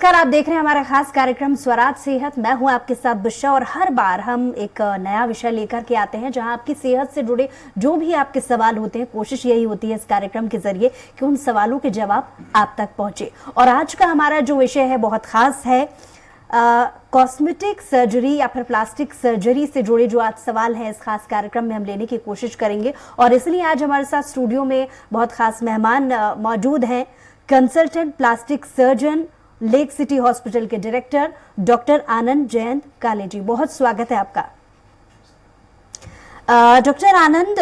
नमस्कार, आप देख रहे हैं हमारा खास कार्यक्रम स्वराज सेहत। मैं हूं आपके साथ बुशा और हर बार हम एक नया विषय लेकर के आते हैं जहां आपकी सेहत से जुड़े जो भी आपके सवाल होते हैं, कोशिश यही होती है इस कार्यक्रम के जरिए कि उन सवालों के जवाब आप तक पहुंचे। और आज का हमारा जो विषय है बहुत खास है। कॉस्मेटिक सर्जरी या फिर प्लास्टिक सर्जरी से जुड़े जो आज सवाल हैं इस खास कार्यक्रम में हम लेने की कोशिश करेंगे। और इसलिए आज हमारे साथ स्टूडियो में बहुत खास मेहमान मौजूद हैं। Consultant plastic surgeon, lake city hospital के डायरेक्टर डॉक्टर आनंद जयंत काले जी, बहुत स्वागत है आपका। डॉक्टर आनंद,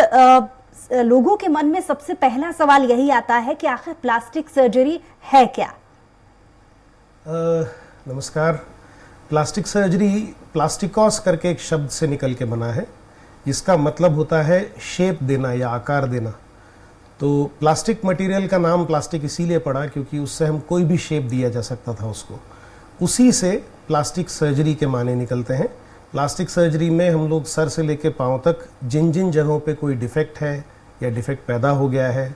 लोगों के मन में सबसे पहला सवाल यही आता है कि आखिर प्लास्टिक सर्जरी है क्या? नमस्कार। प्लास्टिक सर्जरी प्लास्टिकॉस करके एक शब्द से निकल के बना है, जिसका मतलब होता है शेप देना या आकार देना। तो प्लास्टिक मटेरियल का नाम प्लास्टिक इसीलिए पड़ा क्योंकि उससे हम कोई भी शेप दिया जा सकता था उसको। उसी से प्लास्टिक सर्जरी के माने निकलते हैं। प्लास्टिक सर्जरी में हम लोग सर से लेकर पांव तक जिन जिन जगहों पे कोई डिफेक्ट है या डिफेक्ट पैदा हो गया है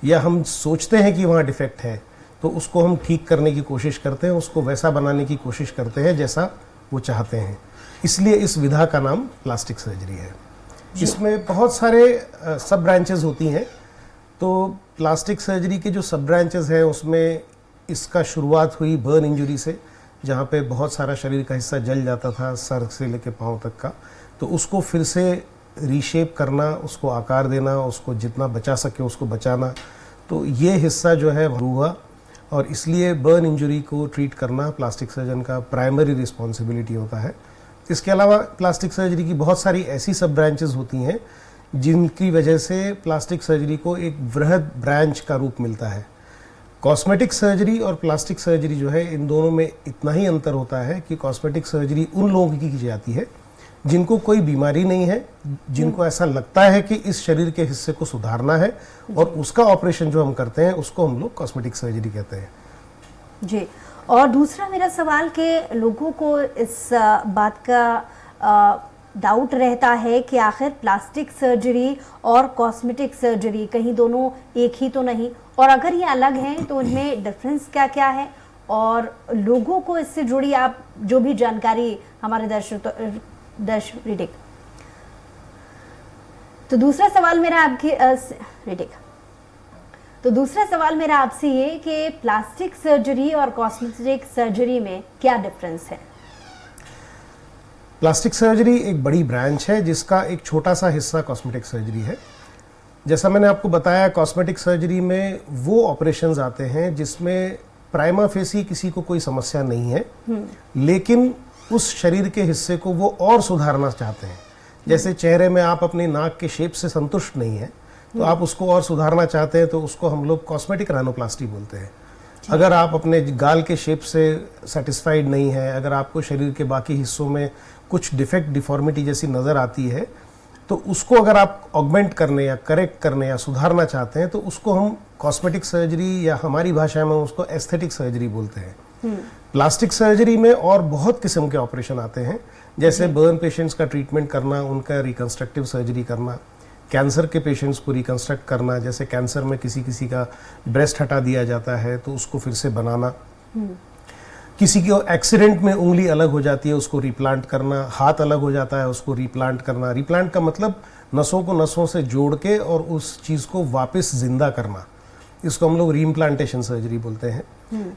या हम सोचते हैं कि वहाँ डिफेक्ट है, तो उसको हम ठीक करने की कोशिश करते हैं, उसको वैसा बनाने की कोशिश करते हैं जैसा वो चाहते हैं। इसलिए इस विधा का नाम प्लास्टिक सर्जरी है। इसमें बहुत सारे सब ब्रांचेस होती हैं। तो प्लास्टिक सर्जरी के जो सब ब्रांचेस हैं उसमें इसका शुरुआत हुई बर्न इंजरी से, जहाँ पे बहुत सारा शरीर का हिस्सा जल जाता था सर से लेकर पाँव तक का। तो उसको फिर से रीशेप करना, उसको आकार देना, उसको जितना बचा सके उसको बचाना, तो ये हिस्सा जो है हुआ। और इसलिए बर्न इंजरी को ट्रीट करना प्लास्टिक सर्जन का प्राइमरी रिस्पॉन्सिबिलिटी होता है। इसके अलावा प्लास्टिक सर्जरी की बहुत सारी ऐसी सब ब्रांचेस होती हैं जिनकी वजह से प्लास्टिक सर्जरी को एक वृहद ब्रांच का रूप मिलता है। कॉस्मेटिक सर्जरी और प्लास्टिक सर्जरी जो है, इन दोनों में इतना ही अंतर होता है कि कॉस्मेटिक सर्जरी उन लोगों की जाती है जिनको कोई बीमारी नहीं है, जिनको ऐसा लगता है कि इस शरीर के हिस्से को सुधारना है, और उसका ऑपरेशन जो हम करते हैं उसको हम लोग कॉस्मेटिक सर्जरी कहते हैं जी। और दूसरा मेरा सवाल कि लोगों को इस बात का डाउट रहता है कि आखिर प्लास्टिक सर्जरी और कॉस्मेटिक सर्जरी कहीं दोनों एक ही तो नहीं, और अगर ये अलग हैं तो उनमें डिफरेंस क्या क्या है, और लोगों को इससे जुड़ी आप जो भी जानकारी हमारे दर्शक तो दूसरा सवाल मेरा आपसे ये कि प्लास्टिक सर्जरी और कॉस्मेटिक सर्जरी में क्या डिफरेंस है? प्लास्टिक सर्जरी एक बड़ी ब्रांच है जिसका एक छोटा सा हिस्सा कॉस्मेटिक सर्जरी है। जैसा मैंने आपको बताया, कॉस्मेटिक सर्जरी में वो ऑपरेशंस आते हैं जिसमें प्राइमा फेसी किसी को कोई समस्या नहीं है, लेकिन उस शरीर के हिस्से को वो और सुधारना चाहते हैं। जैसे चेहरे में आप अपनी नाक के शेप से संतुष्ट नहीं है तो आप उसको और सुधारना चाहते हैं, तो उसको हम लोग कॉस्मेटिक राइनोप्लास्टी बोलते हैं। अगर आप अपने गाल के शेप से सेटिस्फाइड नहीं है, अगर आपको शरीर के बाकी हिस्सों में कुछ डिफेक्ट डिफॉर्मिटी जैसी नज़र आती है, तो उसको अगर आप ऑगमेंट करने या करेक्ट करने या सुधारना चाहते हैं तो उसको हम कॉस्मेटिक सर्जरी या हमारी भाषा में उसको एस्थेटिक सर्जरी बोलते हैं। प्लास्टिक सर्जरी में और बहुत किस्म के ऑपरेशन आते हैं, जैसे बर्न पेशेंट्स का ट्रीटमेंट करना, उनका रिकंस्ट्रक्टिव सर्जरी करना, कैंसर के पेशेंट्स को रिकंस्ट्रक्ट करना, जैसे कैंसर में किसी का ब्रेस्ट हटा दिया जाता है तो उसको फिर से बनाना, किसी को एक्सीडेंट में उंगली अलग हो जाती है उसको रिप्लांट करना, हाथ अलग हो जाता है उसको रिप्लांट करना। रिप्लांट का मतलब नसों को नसों से जोड़ के और उस चीज़ को वापस जिंदा करना, इसको हम लोग रीइम्प्लांटेशन सर्जरी बोलते हैं।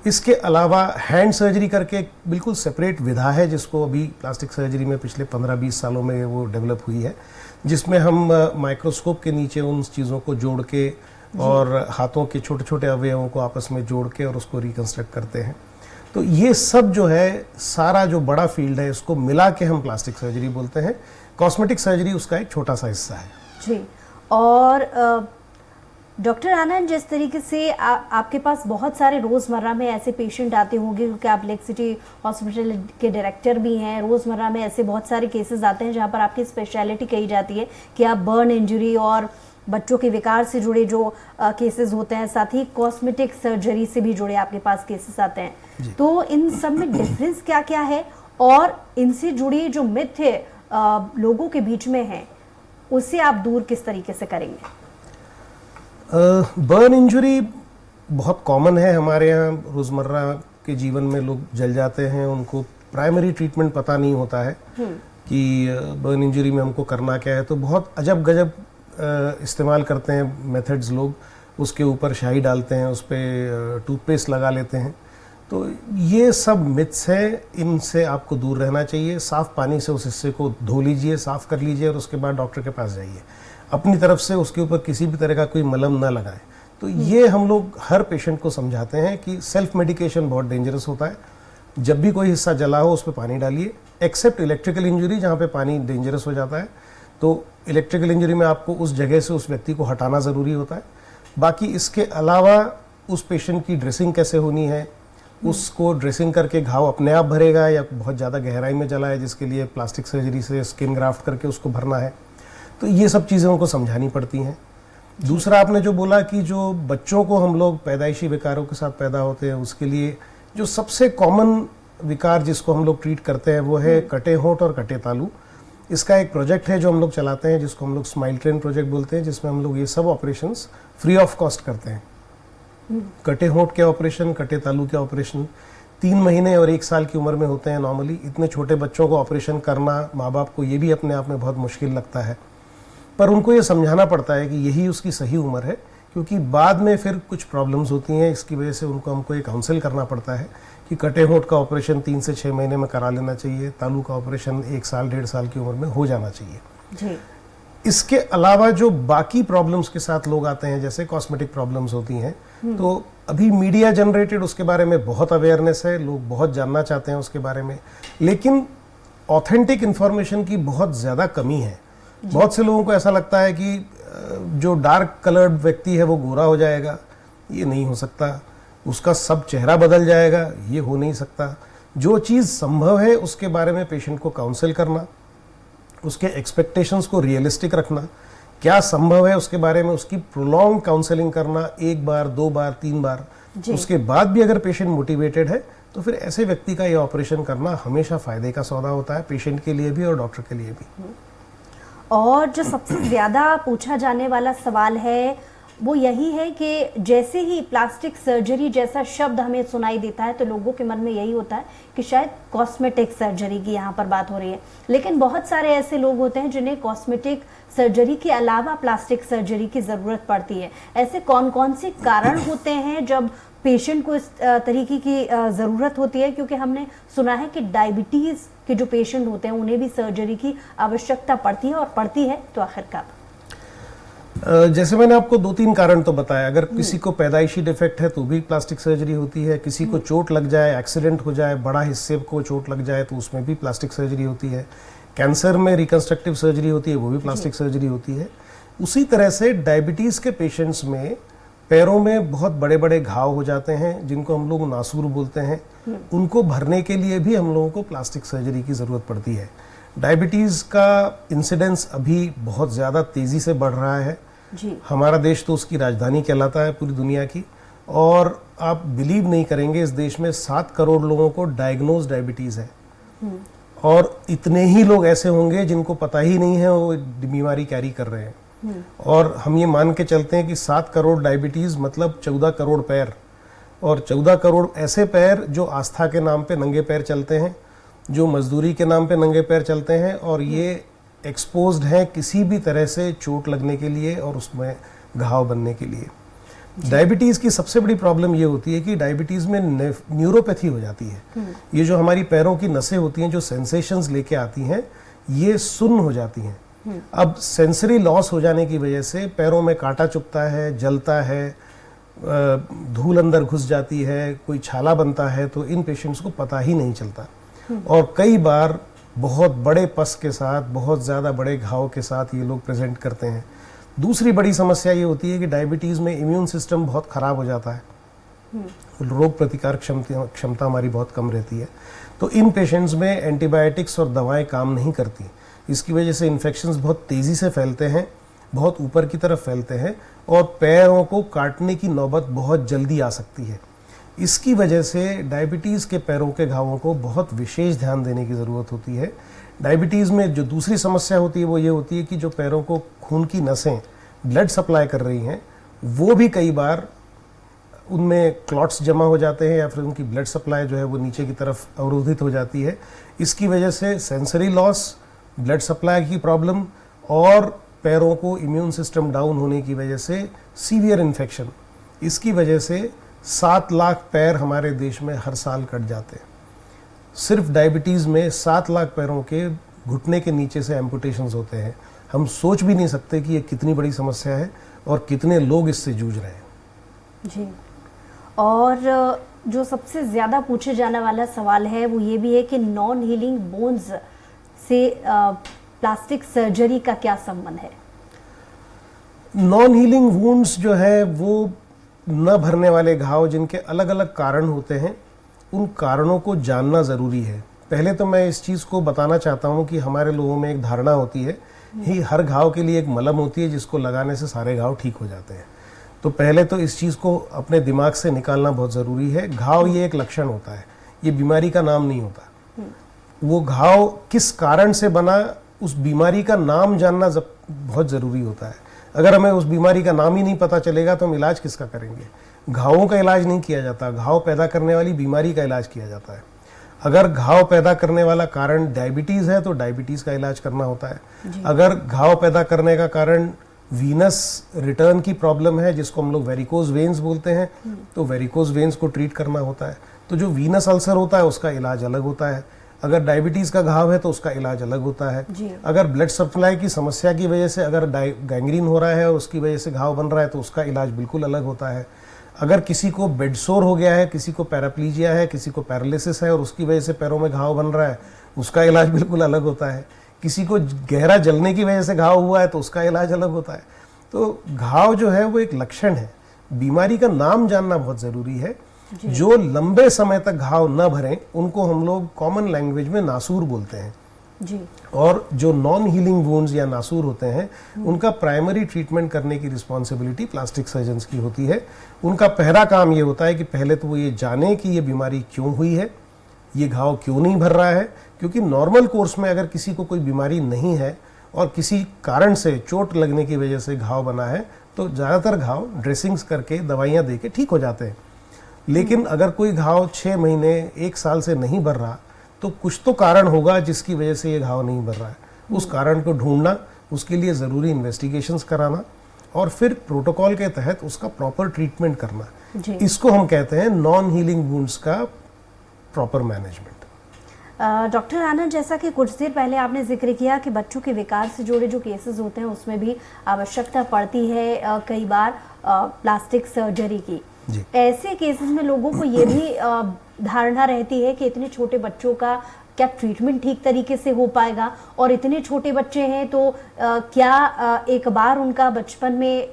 इसके अलावा हैंड सर्जरी करके एक बिल्कुल सेपरेट विधा है जिसको अभी प्लास्टिक सर्जरी में पिछले 15-20 सालों में वो डेवलप हुई है, जिसमें हम माइक्रोस्कोप के नीचे उन चीज़ों को जोड़ के और हाथों के छोटे छोटे अवयवों को आपस में जोड़ के और उसको रिकंस्ट्रक्ट करते हैं। तो ये सब जो है, सारा जो बड़ा फील्ड है, इसको मिला के हम प्लास्टिक सर्जरी बोलते हैं। कॉस्मेटिक सर्जरी उसका एक छोटा सा हिस्सा है जी। और डॉक्टर आनंद, जिस तरीके से आपके पास बहुत सारे रोज़मर्रा में ऐसे पेशेंट आते होंगे, क्योंकि आप लेक सिटी हॉस्पिटल के डायरेक्टर भी हैं, रोज़मर्रा में ऐसे बहुत सारे केसेस आते हैं जहां पर आपकी स्पेशलिटी कही जाती है कि आप बर्न इंजरी और बच्चों के विकार से जुड़े जो केसेस होते हैं, साथ ही कॉस्मेटिक सर्जरी से भी जुड़े आपके पास केसेस आते हैं। तो इन सब में डिफरेंस क्या क्या है, और इनसे जुड़ी जो मिथ है लोगों के बीच में है, उसे आप दूर किस तरीके से करेंगे? बर्न इंजरी बहुत कॉमन है हमारे यहाँ रोज़मर्रा के जीवन में लोग जल जाते हैं, उनको प्राइमरी ट्रीटमेंट पता नहीं होता है कि बर्न इंजरी में हमको करना क्या है, तो बहुत अजब गजब इस्तेमाल करते हैं मेथड्स लोग। उसके ऊपर शाही डालते हैं, उस पर टूथपेस्ट लगा लेते हैं। तो ये सब मिथ्स हैं, इनसे आपको दूर रहना चाहिए। साफ पानी से उस हिस्से को धो लीजिए, साफ कर लीजिए और उसके बाद डॉक्टर के पास जाइए। अपनी तरफ से उसके ऊपर किसी भी तरह का कोई मलम ना लगाएं। तो ये हम लोग हर पेशेंट को समझाते हैं कि सेल्फ मेडिकेशन बहुत डेंजरस होता है। जब भी कोई हिस्सा जला हो उस पर पानी डालिए, एक्सेप्ट इलेक्ट्रिकल इंजरी जहाँ पे पानी डेंजरस हो जाता है। तो इलेक्ट्रिकल इंजरी में आपको उस जगह से उस व्यक्ति को हटाना ज़रूरी होता है। बाकी इसके अलावा उस पेशेंट की ड्रेसिंग कैसे होनी है, उसको ड्रेसिंग करके घाव अपने आप भरेगा या बहुत ज़्यादा गहराई में जला है जिसके लिए प्लास्टिक सर्जरी से स्किन ग्राफ्ट करके उसको भरना है, तो ये सब चीज़ें उनको समझानी पड़ती हैं। दूसरा आपने जो बोला कि जो बच्चों को हम लोग पैदाइशी विकारों के साथ पैदा होते हैं, उसके लिए जो सबसे कॉमन विकार जिसको हम लोग ट्रीट करते हैं वो है कटे होंठ और कटे तालू। इसका एक प्रोजेक्ट है जो हम लोग चलाते हैं जिसको हम लोग स्माइल ट्रेन प्रोजेक्ट बोलते हैं, जिसमें हम लोग ये सब ऑपरेशंस फ्री ऑफ कॉस्ट करते हैं। कटे होंठ के ऑपरेशन, कटे तालू के ऑपरेशन 3 महीने और 1 साल की उम्र में होते हैं नॉर्मली। इतने छोटे बच्चों को ऑपरेशन करना माँ बाप को ये भी अपने आप में बहुत मुश्किल लगता है, पर उनको ये समझाना पड़ता है कि यही उसकी सही उम्र है, क्योंकि बाद में फिर कुछ प्रॉब्लम्स होती हैं। इसकी वजह से हमको एक काउंसिल करना पड़ता है कि कटे होंठ का ऑपरेशन 3 से 6 महीने में करा लेना चाहिए, तालू का ऑपरेशन 1 साल 1.5 साल की उम्र में हो जाना चाहिए जी। इसके अलावा जो बाकी प्रॉब्लम्स के साथ लोग आते हैं, जैसे कॉस्मेटिक प्रॉब्लम्स होती हैं, तो अभी मीडिया जनरेटेड उसके बारे में बहुत अवेयरनेस है, लोग बहुत जानना चाहते हैं उसके बारे में, लेकिन ऑथेंटिक इन्फॉर्मेशन की बहुत ज़्यादा कमी है। बहुत से लोगों को ऐसा लगता है कि जो डार्क कलर्ड व्यक्ति है वो गोरा हो जाएगा, ये नहीं हो सकता। उसका सब चेहरा बदल जाएगा, ये हो नहीं सकता। जो चीज़ संभव है उसके बारे में पेशेंट को काउंसिल करना, उसके एक्सपेक्टेशंस को रियलिस्टिक रखना, क्या संभव है उसके बारे में उसकी प्रोलॉन्ग काउंसलिंग करना, 1 बार 2 बार 3 बार। उसके बाद भी अगर पेशेंट मोटिवेटेड है तो फिर ऐसे व्यक्ति का ये ऑपरेशन करना हमेशा फायदे का सौदा होता है, पेशेंट के लिए भी और डॉक्टर के लिए भी। और जो सबसे ज़्यादा पूछा जाने वाला सवाल है वो यही है कि जैसे ही प्लास्टिक सर्जरी जैसा शब्द हमें सुनाई देता है तो लोगों के मन में यही होता है कि शायद कॉस्मेटिक सर्जरी की यहाँ पर बात हो रही है, लेकिन बहुत सारे ऐसे लोग होते हैं जिन्हें कॉस्मेटिक सर्जरी के अलावा प्लास्टिक सर्जरी की ज़रूरत पड़ती है। ऐसे कौन कौन से कारण होते हैं जब पेशेंट को इस तरीके की ज़रूरत होती है? क्योंकि हमने सुना है कि डायबिटीज़ के जो पेशेंट होते हैं उन्हें भी सर्जरी की आवश्यकता पड़ती है, और पड़ती है तो आखिर कब? जैसे मैंने आपको 2-3 कारण तो बताया। अगर किसी को पैदाइशी डिफेक्ट है तो भी प्लास्टिक सर्जरी होती है, किसी को चोट लग जाए, एक्सीडेंट हो जाए, बड़ा हिस्से को चोट लग जाए तो उसमें भी प्लास्टिक सर्जरी होती है, कैंसर में रिकंस्ट्रक्टिव सर्जरी होती है, वो भी प्लास्टिक सर्जरी होती है। उसी तरह से डायबिटीज़ के पेशेंट्स में पैरों में बहुत बड़े बड़े घाव हो जाते हैं जिनको हम लोग नासूर बोलते हैं, उनको भरने के लिए भी हम लोगों को प्लास्टिक सर्जरी की ज़रूरत पड़ती है। डायबिटीज़ का इंसिडेंस अभी बहुत ज़्यादा तेज़ी से बढ़ रहा है जी। हमारा देश तो उसकी राजधानी कहलाता है पूरी दुनिया की, और आप बिलीव नहीं करेंगे इस देश में 7 करोड़ लोगों को डायग्नोज डायबिटीज़ है, और इतने ही लोग ऐसे होंगे जिनको पता ही नहीं है वो बीमारी कैरी कर रहे हैं। और हम ये मान के चलते हैं कि 7 करोड़ डायबिटीज़ मतलब 14 करोड़ पैर, और 14 करोड़ ऐसे पैर जो आस्था के नाम पे नंगे पैर चलते हैं, जो मजदूरी के नाम पे नंगे पैर चलते हैं, और ये एक्सपोज्ड है किसी भी तरह से चोट लगने के लिए और उसमें घाव बनने के लिए। डायबिटीज़ की सबसे बड़ी प्रॉब्लम ये होती है कि डायबिटीज़ में न्यूरोपैथी हो जाती है। ये जो हमारी पैरों की नसें होती हैं जो सेंसेशंस लेके आती हैं, ये सुन्न हो जाती हैं। अब सेंसरी लॉस हो जाने की वजह से पैरों में कांटा चुभता है, जलता है, धूल अंदर घुस जाती है, कोई छाला बनता है, तो इन पेशेंट्स को पता ही नहीं चलता, और कई बार बहुत बड़े पस के साथ, बहुत ज़्यादा बड़े घाव के साथ ये लोग प्रेजेंट करते हैं। दूसरी बड़ी समस्या ये होती है कि डायबिटीज़ में इम्यून सिस्टम बहुत ख़राब हो जाता है, रोग प्रतिकार क्षमता हमारी बहुत कम रहती है, तो इन पेशेंट्स में एंटीबायोटिक्स और दवाएं काम नहीं करती। इसकी वजह से इन्फेक्शंस बहुत तेज़ी से फैलते हैं, बहुत ऊपर की तरफ फैलते हैं, और पैरों को काटने की नौबत बहुत जल्दी आ सकती है। इसकी वजह से डायबिटीज़ के पैरों के घावों को बहुत विशेष ध्यान देने की ज़रूरत होती है। डायबिटीज़ में जो दूसरी समस्या होती है वो ये होती है कि जो पैरों को खून की नसें ब्लड सप्लाई कर रही हैं वो भी कई बार उनमें क्लॉट्स जमा हो जाते हैं या फिर उनकी ब्लड सप्लाई जो है वो नीचे की तरफ अवरोधित हो जाती है। इसकी वजह से सेंसरी लॉस, ब्लड सप्लाई की प्रॉब्लम और पैरों को इम्यून सिस्टम डाउन होने की वजह से सीवियर इन्फेक्शन, इसकी वजह से 7 लाख पैर हमारे देश में हर साल कट जाते हैं। सिर्फ डायबिटीज़ में 7 लाख पैरों के घुटने के नीचे से एम्पुटेशंस होते हैं। हम सोच भी नहीं सकते कि ये कितनी बड़ी समस्या है और कितने लोग इससे जूझ रहे हैं। जी, और जो सबसे ज़्यादा पूछे जाने वाला सवाल है वो ये भी है कि नॉन हीलिंग बोन्स से प्लास्टिक सर्जरी का क्या संबंध है? नॉन हीलिंग वुंड्स जो है वो न भरने वाले घाव जिनके अलग अलग कारण होते हैं, उन कारणों को जानना ज़रूरी है। पहले तो मैं इस चीज़ को बताना चाहता हूँ कि हमारे लोगों में एक धारणा होती है कि हर घाव के लिए एक मलम होती है जिसको लगाने से सारे घाव ठीक हो जाते हैं। तो पहले तो इस चीज़ को अपने दिमाग से निकालना बहुत ज़रूरी है। घाव ये एक लक्षण होता है, ये बीमारी का नाम नहीं होता। वो घाव किस कारण से बना, उस बीमारी का नाम जानना बहुत ज़रूरी होता है। अगर हमें उस बीमारी का नाम ही नहीं पता चलेगा तो हम इलाज किसका करेंगे? घावों का इलाज नहीं किया जाता, घाव पैदा करने वाली बीमारी का इलाज किया जाता है। अगर घाव पैदा करने वाला कारण डायबिटीज़ है तो डायबिटीज़ का इलाज करना होता है। अगर घाव पैदा करने का कारण वीनस रिटर्न की प्रॉब्लम है, जिसको हम लोग वेरिकोज वेन्स बोलते हैं, तो वेरिकोज वेन्स को ट्रीट करना होता है। तो जो वीनस अल्सर होता है उसका इलाज अलग होता है। अगर डायबिटीज़ का घाव है तो उसका इलाज अलग होता है। अगर ब्लड सप्लाई की समस्या की वजह से अगर गैंग्रीन हो रहा है और उसकी वजह से घाव बन रहा है तो उसका इलाज बिल्कुल अलग होता है। अगर किसी को बेड सोर हो गया है, किसी को पैराप्लीजिया है, किसी को पैरालिसिस है और उसकी वजह से पैरों में घाव बन रहा है, उसका इलाज बिल्कुल अलग होता है। किसी को गहरा जलने की वजह से घाव हुआ है तो उसका इलाज अलग होता है। तो घाव जो है वो एक लक्षण है, बीमारी का नाम जानना बहुत ज़रूरी है। जो लंबे समय तक घाव न भरें उनको हम लोग कॉमन लैंग्वेज में नासूर बोलते हैं जी। और जो नॉन हीलिंग वुंड्स या नासूर होते हैं उनका प्राइमरी ट्रीटमेंट करने की रिस्पॉन्सिबिलिटी प्लास्टिक सर्जन्स की होती है। उनका पहला काम ये होता है कि पहले तो वो ये जाने कि ये बीमारी क्यों हुई है, ये घाव क्यों नहीं भर रहा है। क्योंकि नॉर्मल कोर्स में अगर किसी को कोई बीमारी नहीं है और किसी कारण से चोट लगने की वजह से घाव बना है तो ज़्यादातर घाव ड्रेसिंग्स करके दवाइयाँ दे के ठीक हो जाते हैं। लेकिन अगर कोई घाव 6 महीने 1 साल से नहीं भर रहा तो कुछ तो कारण होगा जिसकी वजह से ये घाव नहीं भर रहा है। उस कारण को ढूंढना, उसके लिए ज़रूरी इन्वेस्टिगेशंस कराना और फिर प्रोटोकॉल के तहत उसका प्रॉपर ट्रीटमेंट करना, इसको हम कहते हैं नॉन हीलिंग वुंड्स का प्रॉपर मैनेजमेंट। डॉक्टर आनंद, जैसा कि कुछ देर पहले आपने जिक्र किया कि बच्चों के विकार से जुड़े जो केसेस होते हैं उसमें भी आवश्यकता पड़ती है कई बार प्लास्टिक सर्जरी की। ऐसे केसेस में लोगों को ये भी धारणा रहती है कि इतने छोटे बच्चों का क्या ट्रीटमेंट ठीक तरीके से हो पाएगा, और इतने छोटे बच्चे हैं तो क्या एक बार उनका बचपन में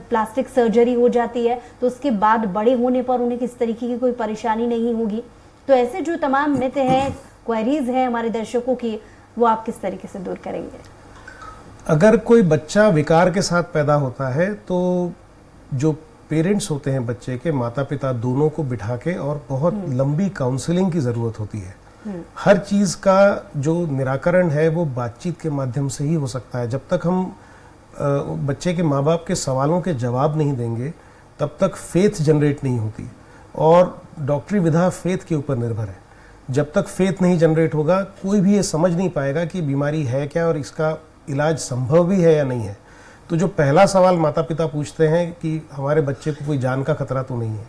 प्लास्टिक सर्जरी हो जाती है तो उसके बाद बड़े होने पर उन्हें किस तरीके की कोई परेशानी नहीं होगी। तो ऐसे जो तमाम मिथ हैं, क्वेरीज हैं हमारे दर्शकों की, वो आप किस तरीके से दूर करेंगे? अगर कोई बच्चा विकार के साथ पैदा होता है तो जो पेरेंट्स होते हैं बच्चे के, माता पिता दोनों को बिठा के और बहुत लंबी काउंसलिंग की ज़रूरत होती है। हर चीज़ का जो निराकरण है वो बातचीत के माध्यम से ही हो सकता है। जब तक हम बच्चे के माँ बाप के सवालों के जवाब नहीं देंगे तब तक फेथ जनरेट नहीं होती, और डॉक्टरी विधा फेथ के ऊपर निर्भर है। जब तक फेथ नहीं जनरेट होगा कोई भी ये समझ नहीं पाएगा कि बीमारी है क्या और इसका इलाज संभव भी है या नहीं है। तो जो पहला सवाल माता पिता पूछते हैं कि हमारे बच्चे को कोई जान का खतरा तो नहीं है,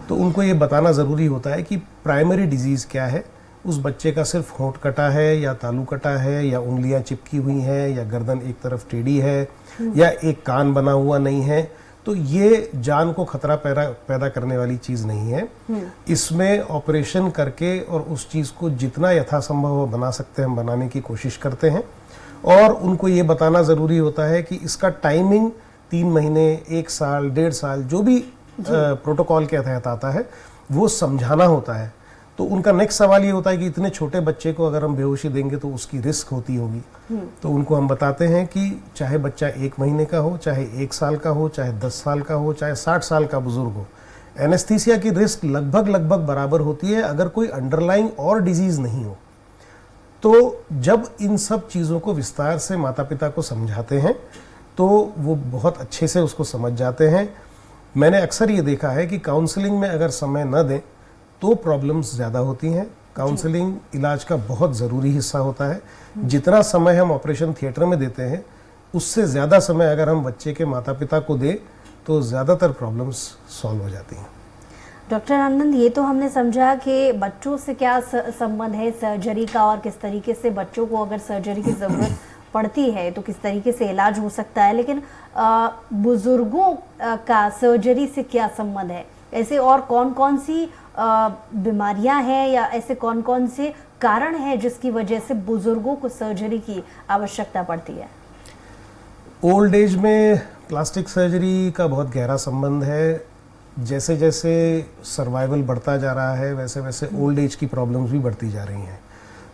तो उनको ये बताना ज़रूरी होता है कि प्राइमरी डिजीज़ क्या है। उस बच्चे का सिर्फ होंठ कटा है या तालू कटा है या उंगलियां चिपकी हुई हैं या गर्दन एक तरफ टेढ़ी है या एक कान बना हुआ नहीं है, तो ये जान को खतरा पैदा करने वाली चीज़ नहीं है। इसमें ऑपरेशन करके और उस चीज़ को जितना यथासंभव बना सकते हैं हम बनाने की कोशिश करते हैं। और उनको ये बताना ज़रूरी होता है कि इसका टाइमिंग 3 महीने, 1 साल, 1.5 साल जो भी प्रोटोकॉल के तहत आता है वो समझाना होता है। तो उनका नेक्स्ट सवाल ये होता है कि इतने छोटे बच्चे को अगर हम बेहोशी देंगे तो उसकी रिस्क होगी। तो उनको हम बताते हैं कि चाहे बच्चा 1 महीने का हो, चाहे 1 साल का हो, चाहे 10 साल का हो, चाहे 60 साल का बुजुर्ग हो, एनेस्थीसिया की रिस्क लगभग बराबर होती है अगर कोई अंडरलाइंग और डिजीज़ नहीं हो। तो जब इन सब चीज़ों को विस्तार से माता पिता को समझाते हैं तो वो बहुत अच्छे से उसको समझ जाते हैं। मैंने अक्सर ये देखा है कि काउंसलिंग में अगर समय न दें तो प्रॉब्लम्स ज़्यादा होती हैं। काउंसलिंग इलाज का बहुत ज़रूरी हिस्सा होता है। जितना समय हम ऑपरेशन थिएटर में देते हैं उससे ज़्यादा समय अगर हम बच्चे के माता पिता को दें तो ज़्यादातर प्रॉब्लम्स सॉल्व हो जाती हैं। डॉक्टर आनंद, ये तो हमने समझा कि बच्चों से क्या संबंध है सर्जरी का, और किस तरीके से बच्चों को अगर सर्जरी की ज़रूरत पड़ती है तो किस तरीके से इलाज हो सकता है, लेकिन बुजुर्गों का सर्जरी से क्या संबंध है? ऐसे और कौन कौन सी बीमारियां हैं या ऐसे कौन कौन से कारण हैं जिसकी वजह से बुजुर्गों को सर्जरी की आवश्यकता पड़ती है? ओल्ड एज में प्लास्टिक सर्जरी का बहुत गहरा संबंध है। जैसे जैसे सर्वाइवल बढ़ता जा रहा है वैसे वैसे ओल्ड एज की प्रॉब्लम्स भी बढ़ती जा रही हैं।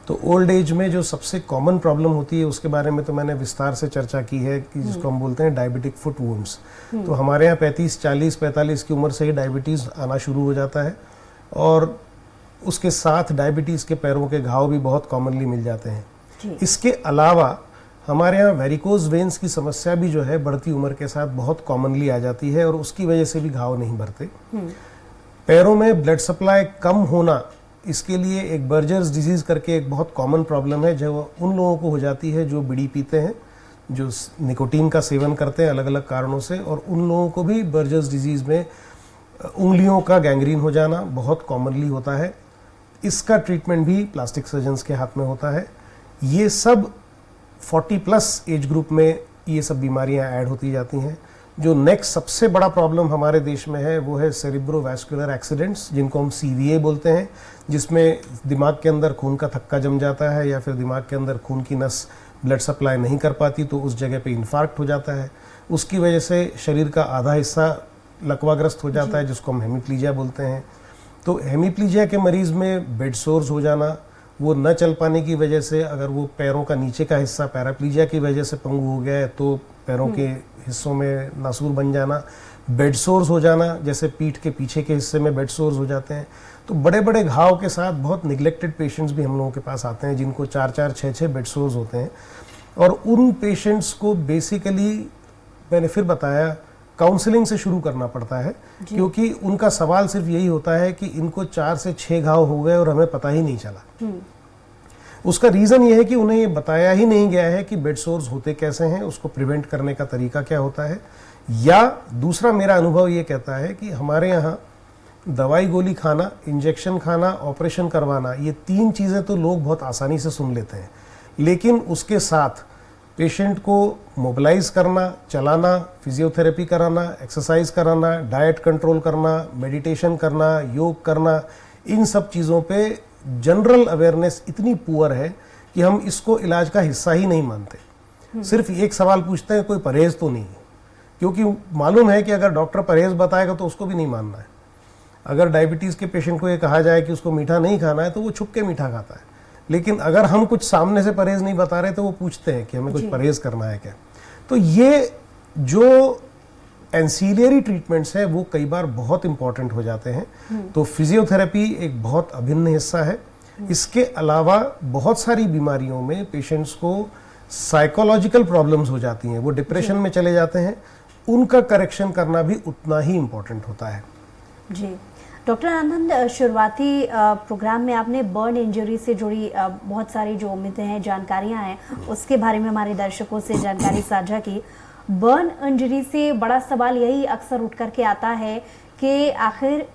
तो ओल्ड एज में जो सबसे कॉमन प्रॉब्लम होती है उसके बारे में तो मैंने विस्तार से चर्चा की है कि जिसको हम बोलते हैं डायबिटिक फुट वुंड्स। तो हमारे यहाँ 35, 40, 45 की उम्र से ही डायबिटीज़ आना शुरू हो जाता है और उसके साथ डायबिटीज़ के पैरों के घाव भी बहुत कॉमनली मिल जाते हैं। इसके अलावा हमारे यहाँ वेरिकोज वेन्स की समस्या भी जो है बढ़ती उम्र के साथ बहुत कॉमनली आ जाती है और उसकी वजह से भी घाव नहीं भरते। पैरों में ब्लड सप्लाई कम होना, इसके लिए एक बर्जर्स डिजीज करके एक बहुत कॉमन प्रॉब्लम है जो उन लोगों को हो जाती है जो बीड़ी पीते हैं, जो निकोटीन का सेवन करते हैं अलग अलग कारणों से, और उन लोगों को भी बर्जर्स डिजीज में उंगलियों का गैंग्रीन हो जाना बहुत कॉमनली होता है। इसका ट्रीटमेंट भी प्लास्टिक सर्जन्स के हाथ में होता है। ये सब 40+ एज ग्रुप में ये सब बीमारियां ऐड होती जाती हैं। जो नेक्स्ट सबसे बड़ा प्रॉब्लम हमारे देश में है वो है सेरिब्रोवैस्कुलर एक्सीडेंट्स, जिनको हम CVA बोलते हैं, जिसमें दिमाग के अंदर खून का थक्का जम जाता है या फिर दिमाग के अंदर खून की नस ब्लड सप्लाई नहीं कर पाती तो उस जगह पे इन्फार्क्ट हो जाता है। उसकी वजह से शरीर का आधा हिस्सा लकवाग्रस्त हो जाता है जिसको हम हेमिप्लीजिया बोलते हैं। तो हेमिप्लीजिया के मरीज में बेड सोर्स हो जाना, वो न चल पाने की वजह से अगर वो पैरों का नीचे का हिस्सा पैराप्लीजिया की वजह से पंगु हो गया है तो पैरों के हिस्सों में नासूर बन जाना, बेड सोर्स हो जाना, जैसे पीठ के पीछे के हिस्से में बेड सोर्स हो जाते हैं। तो बड़े बड़े घाव के साथ बहुत निगलेक्टेड पेशेंट्स भी हम लोगों के पास आते हैं जिनको 4-4, 6-6 बेड सोर्स होते हैं। और उन पेशेंट्स को बेसिकली मैंने फिर बताया काउंसलिंग से शुरू करना पड़ता है, क्योंकि उनका सवाल सिर्फ यही होता है कि इनको 4 से 6 घाव हो गए और हमें पता ही नहीं चला। उसका रीज़न ये है कि उन्हें ये बताया ही नहीं गया है कि बेड सोर्स होते कैसे हैं, उसको प्रिवेंट करने का तरीका क्या होता है। या दूसरा मेरा अनुभव ये कहता है कि हमारे यहाँ दवाई गोली खाना, इंजेक्शन खाना, ऑपरेशन करवाना, ये 3 चीज़ें तो लोग बहुत आसानी से सुन लेते हैं, लेकिन उसके साथ पेशेंट को मोबिलाइज करना, चलाना, फिजियोथेरेपी कराना, एक्सरसाइज कराना, डाइट कंट्रोल करना, मेडिटेशन करना, योग करना, इन सब चीज़ों पे जनरल अवेयरनेस इतनी पुअर है कि हम इसको इलाज का हिस्सा ही नहीं मानते। सिर्फ एक सवाल पूछते हैं, कोई परहेज तो नहीं है, क्योंकि मालूम है कि अगर डॉक्टर परहेज बताएगा तो उसको भी नहीं मानना है। अगर डायबिटीज़ के पेशेंट को ये कहा जाए कि उसको मीठा नहीं खाना है तो वो छुप के मीठा खाता है, लेकिन अगर हम कुछ सामने से परहेज नहीं बता रहे तो वो पूछते हैं कि हमें कुछ परहेज करना है क्या। तो ये जो एंसीलियरी ट्रीटमेंट्स है वो कई बार बहुत इंपॉर्टेंट हो जाते हैं। तो फिजियोथेरेपी एक बहुत अभिन्न हिस्सा है। इसके अलावा बहुत सारी बीमारियों में पेशेंट्स को साइकोलॉजिकल प्रॉब्लम्स हो जाती हैं, वो डिप्रेशन में चले जाते हैं, उनका करेक्शन करना भी उतना ही इम्पोर्टेंट होता है। जी डॉक्टर आनंद, शुरुआती प्रोग्राम में आपने बर्न इंजरी से जुड़ी बहुत सारी जो उम्मीदें हैं, जानकारियां हैं, उसके बारे में हमारे दर्शकों से जानकारी साझा की। बर्न इंजरी से बड़ा सवाल यही अक्सर उठ करके आता है कि आखिर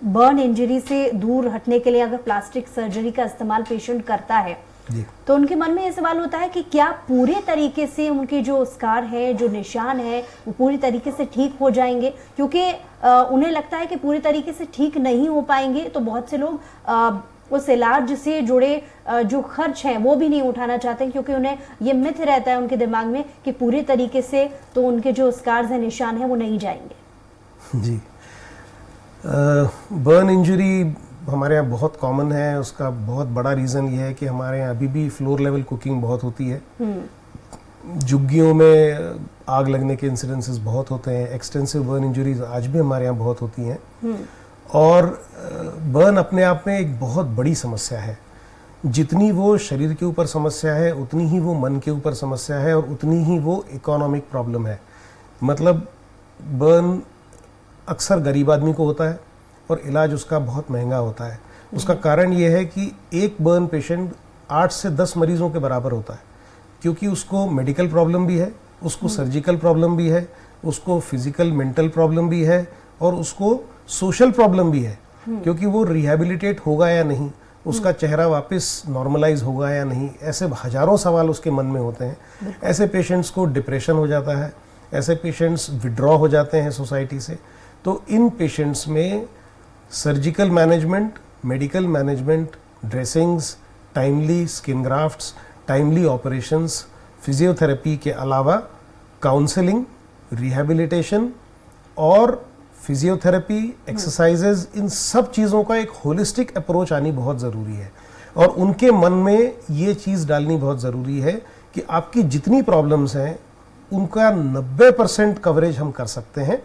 बर्न इंजरी से दूर हटने के लिए अगर प्लास्टिक सर्जरी का इस्तेमाल पेशेंट करता है तो उनके मन में ये सवाल होता है कि क्या पूरे तरीके से उनके जो स्कार है, जो निशान है, वो पूरी तरीके से ठीक हो जाएंगे? क्योंकि उन्हें लगता है कि पूरी तरीके से ठीक नहीं हो पाएंगे तो बहुत से लोग उस इलाज से जुड़े जो खर्च हैं वो भी नहीं उठाना चाहते, क्योंकि उन्हें ये मिथ रहता है उनके दिमाग में कि पूरे तरीके से तो उनके जो स्कार्स हैं, निशान हैं, वो नहीं जाएंगे। जी, बर्न इंजरी हमारे यहाँ बहुत कॉमन है। उसका बहुत बड़ा रीज़न ये है कि हमारे यहाँ अभी भी फ्लोर लेवल कुकिंग बहुत होती है। झुग्गियों में आग लगने के इंसिडेंसेस बहुत होते हैं। एक्सटेंसिव बर्न इंजरीज आज भी हमारे यहाँ बहुत होती हैं। और बर्न अपने आप में एक बहुत बड़ी समस्या है। जितनी वो शरीर के ऊपर समस्या है उतनी ही वो मन के ऊपर समस्या है और उतनी ही वो इकोनॉमिक प्रॉब्लम है। मतलब बर्न अक्सर गरीब आदमी को होता है और इलाज उसका बहुत महंगा होता है। उसका कारण ये है कि एक बर्न पेशेंट 8 से 10 मरीजों के बराबर होता है, क्योंकि उसको मेडिकल प्रॉब्लम भी है, उसको सर्जिकल प्रॉब्लम भी है, उसको फिजिकल मेंटल प्रॉब्लम भी है और उसको सोशल प्रॉब्लम भी है, क्योंकि वो रिहेबिलिटेट होगा या नहीं, उसका चेहरा वापस नॉर्मलाइज होगा या नहीं, ऐसे हजारों सवाल उसके मन में होते हैं। ऐसे पेशेंट्स को डिप्रेशन हो जाता है, ऐसे पेशेंट्स विड्रॉ हो जाते हैं सोसाइटी से। तो इन पेशेंट्स में surgical management, medical management, dressings, timely skin grafts, timely operations, physiotherapy के अलावा काउंसलिंग, रिहेबिलिटेशन और फिजियोथेरेपी, एक्सरसाइजेज, इन सब चीज़ों का एक होलिस्टिक अप्रोच आनी बहुत ज़रूरी है। और उनके मन में ये चीज़ डालनी बहुत ज़रूरी है कि आपकी जितनी प्रॉब्लम्स हैं उनका 90% कवरेज हम कर सकते हैं।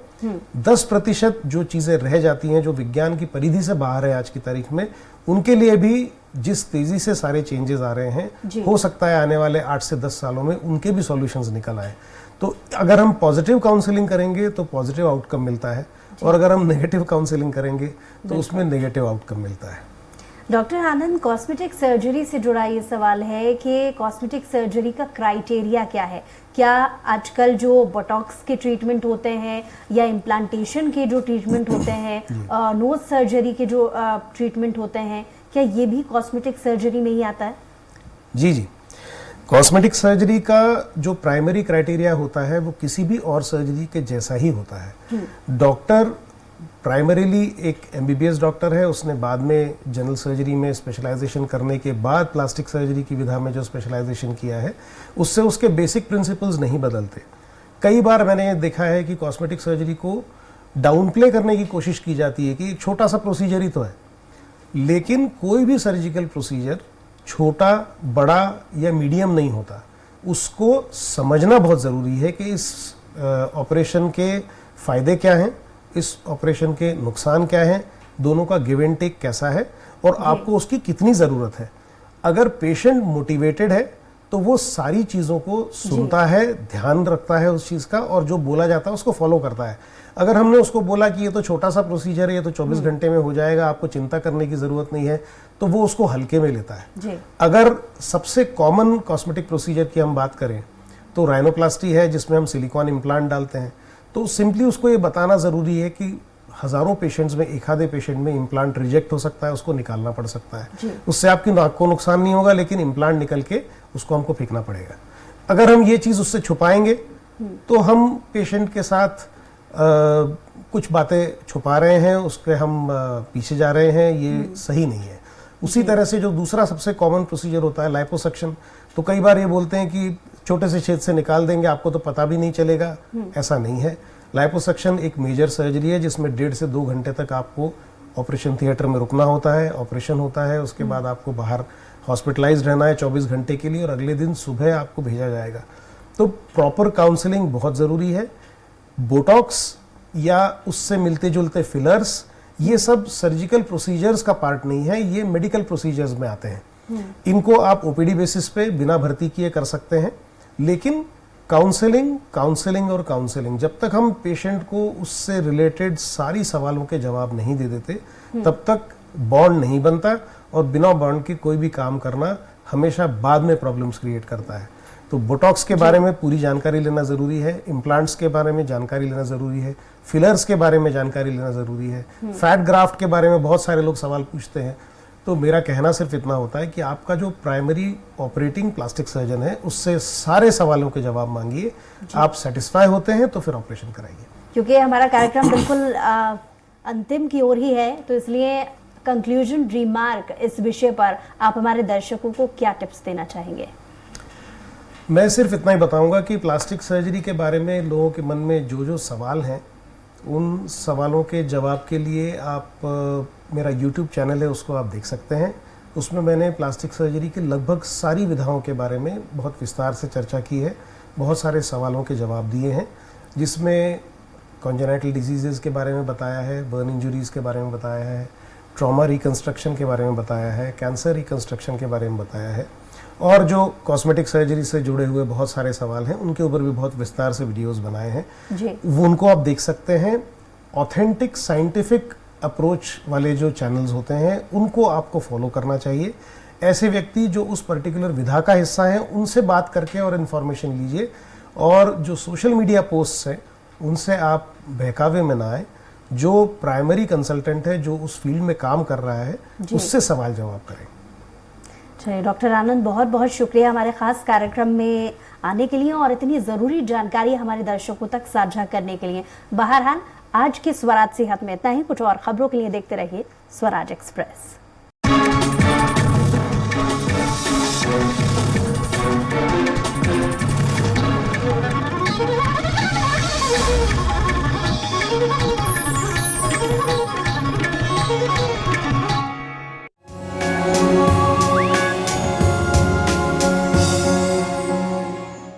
10% जो चीज़ें रह जाती हैं, जो विज्ञान की परिधि से बाहर है आज की तारीख में, उनके लिए भी जिस तेज़ी से सारे चेंजेस आ रहे हैं, हो सकता है आने वाले 8 से 10 सालों में उनके भी सॉल्यूशंस निकल आए। तो अगर हम पॉजिटिव काउंसलिंग करेंगे तो पॉजिटिव आउटकम मिलता है, और अगर हम नेगेटिव काउंसलिंग करेंगे तो उसमें नेगेटिव आउटकम मिलता है। डॉक्टर आनंद, कॉस्मेटिक सर्जरी से जुड़ा ये सवाल है कि कॉस्मेटिक सर्जरी का क्राइटेरिया क्या है? क्या आजकल जो बोटॉक्स के ट्रीटमेंट होते हैं या इम्प्लांटेशन के जो ट्रीटमेंट होते हैं, नोज सर्जरी के जो ट्रीटमेंट होते हैं, क्या ये भी कॉस्मेटिक सर्जरी में ही आता है? जी जी, कॉस्मेटिक सर्जरी का जो प्राइमरी क्राइटेरिया होता है वो किसी भी और सर्जरी के जैसा ही होता है। डॉक्टर प्राइमरीली एक एमबीबीएस डॉक्टर है, उसने बाद में जनरल सर्जरी में स्पेशलाइजेशन करने के बाद प्लास्टिक सर्जरी की विधा में जो स्पेशलाइजेशन किया है, उससे उसके बेसिक प्रिंसिपल्स नहीं बदलते। कई बार मैंने देखा है कि कॉस्मेटिक सर्जरी को डाउन प्ले करने की कोशिश की जाती है कि एक छोटा सा प्रोसीजर ही तो है, लेकिन कोई भी सर्जिकल प्रोसीजर छोटा, बड़ा या मीडियम नहीं होता। उसको समझना बहुत ज़रूरी है कि इस ऑपरेशन के फ़ायदे क्या हैं, इस ऑपरेशन के नुकसान क्या हैं, दोनों का गिव एंड टेक कैसा है और आपको उसकी कितनी ज़रूरत है। अगर पेशेंट मोटिवेटेड है तो वो सारी चीज़ों को सुनता है, ध्यान रखता है उस चीज़ का, और जो बोला जाता है उसको फॉलो करता है। अगर हमने उसको बोला कि ये तो छोटा सा प्रोसीजर है, ये तो 24 घंटे में हो जाएगा, आपको चिंता करने की ज़रूरत नहीं है, तो वो उसको हल्के में लेता है। अगर सबसे कॉमन कॉस्मेटिक प्रोसीजर की हम बात करें तो राइनोप्लास्टी है, जिसमें हम सिलिकॉन इम्प्लांट डालते हैं। तो सिंपली उसको ये बताना ज़रूरी है कि हज़ारों पेशेंट्स में एक आधे पेशेंट में इम्प्लांट रिजेक्ट हो सकता है, उसको निकालना पड़ सकता है। उससे आपकी नाक को नुकसान नहीं होगा, लेकिन इम्प्लांट निकल के उसको हमको फेंकना पड़ेगा। अगर हम ये चीज़ उससे छुपाएंगे तो हम पेशेंट के साथ कुछ बातें छुपा रहे हैं, उसके हम पीछे जा रहे हैं, ये सही नहीं है। उसी तरह से जो दूसरा सबसे कॉमन प्रोसीजर होता है लाइपोसक्शन, तो कई बार ये बोलते हैं कि छोटे से छेद से निकाल देंगे, आपको तो पता भी नहीं चलेगा। ऐसा नहीं है। लाइपोसक्शन एक मेजर सर्जरी है जिसमें 1.5 से 2 घंटे तक आपको ऑपरेशन थिएटर में रुकना होता है, ऑपरेशन होता है, उसके बाद आपको बाहर हॉस्पिटलाइज रहना है 24 घंटे के लिए, और अगले दिन सुबह आपको भेजा जाएगा। तो प्रॉपर काउंसलिंग बहुत ज़रूरी है। बोटॉक्स या उससे मिलते जुलते फिलर्स, ये सब सर्जिकल प्रोसीजर्स का पार्ट नहीं है, ये मेडिकल प्रोसीजर्स में आते हैं। इनको आप ओपीडी बेसिस पे बिना भर्ती किए कर सकते हैं, लेकिन काउंसलिंग और काउंसलिंग, जब तक हम पेशेंट को उससे रिलेटेड सारी सवालों के जवाब नहीं दे देते, तब तक बॉन्ड नहीं बनता, और बिना बॉन्ड के कोई भी काम करना हमेशा बाद में प्रॉब्लम्स क्रिएट करता है। तो बोटॉक्स के बारे में पूरी जानकारी लेना ज़रूरी है, इम्प्लांट्स के बारे में जानकारी लेना ज़रूरी है, फिलर्स के बारे में जानकारी लेना ज़रूरी है, फैट ग्राफ्ट के बारे में बहुत सारे लोग सवाल पूछते हैं। तो मेरा कहना सिर्फ इतना होता है कि आपका जो प्राइमरी ऑपरेटिंग प्लास्टिक सर्जन है, उससे सारे सवालों के जवाब मांगिए। आप सेटिस्फाई होते हैं तो फिर ऑपरेशन कराइए। क्योंकि हमारा कार्यक्रम बिल्कुल अंतिम की ओर ही है, तो इसलिए कंक्लूजन रिमार्क इस विषय पर आप हमारे दर्शकों को क्या टिप्स देना चाहेंगे? मैं सिर्फ इतना ही बताऊंगा कि प्लास्टिक सर्जरी के बारे में लोगों के मन में जो जो सवाल हैं, उन सवालों के जवाब के लिए आप मेरा YouTube चैनल है, उसको आप देख सकते हैं। उसमें मैंने प्लास्टिक सर्जरी के लगभग सारी विधाओं के बारे में बहुत विस्तार से चर्चा की है, बहुत सारे सवालों के जवाब दिए हैं, जिसमें कॉन्जेनाइटल डिजीज़ के बारे में बताया है, बर्न इंजरीज़ के बारे में बताया है, ट्रॉमा रिकंस्ट्रक्शन के बारे में बताया है, कैंसर रिकंस्ट्रक्शन के बारे में बताया है, और जो कॉस्मेटिक सर्जरी से जुड़े हुए बहुत सारे सवाल हैं उनके ऊपर भी बहुत विस्तार से वीडियोस बनाए हैं। वो उनको आप देख सकते हैं। ऑथेंटिक साइंटिफिक अप्रोच वाले जो चैनल्स होते हैं उनको आपको फॉलो करना चाहिए। ऐसे व्यक्ति जो उस पर्टिकुलर विधा का हिस्सा हैं उनसे बात करके और इन्फॉर्मेशन लीजिए, और जो सोशल मीडिया पोस्ट्स हैं उनसे आप बहकावे में ना आए। जो प्राइमरी कंसल्टेंट है जो उस फील्ड में काम कर रहा है उससे सवाल जवाब करें। चलिए डॉक्टर आनंद, बहुत बहुत शुक्रिया हमारे खास कार्यक्रम में आने के लिए और इतनी ज़रूरी जानकारी हमारे दर्शकों तक साझा करने के लिए। बहरहाल आज की स्वराज सेहत में इतना ही। कुछ और खबरों के लिए देखते रहिए स्वराज एक्सप्रेस।